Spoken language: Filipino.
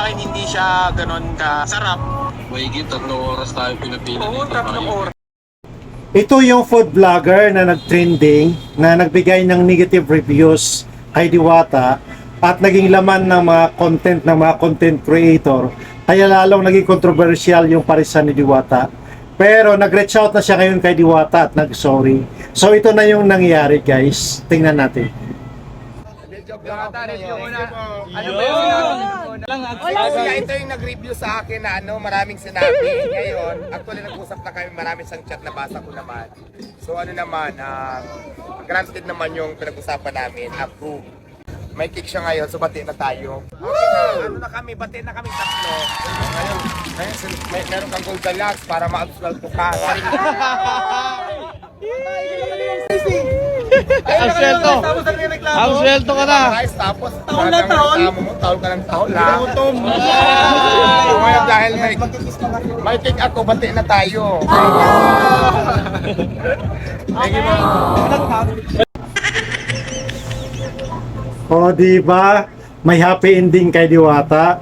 akin hindi siya ganon kasarap. Mahigit 3 oras tayo pinapili. Oo, 3 oras. Ito yung food vlogger na nag-trending, na nagbigay ng negative reviews kay Diwata at naging laman ng mga content creator. Kaya lalong naging controversial yung parisan ni Diwata. Pero nag-reach out na siya ngayon kay Diwata at nag-sorry. So ito na yung nangyayari, guys. Tingnan natin. Ano ba yun? Ito yung nag-review sa akin na maraming sinabi. Ngayon, actually nag-usap na kami, maraming sang chat na basa ko naman. So granted naman yung pinag-usapan namin, approve. May kick siya ngayon, so bati na tayo. Okay, bati na kami tatlo. Ngayon meron kang gold deluxe para ma-absuelto ka. Absuelto ka na. Tapos taon ka ng taon lang. So ngayon dahil may kick ako, bati na tayo. O, di ba? May happy ending kay Diwata.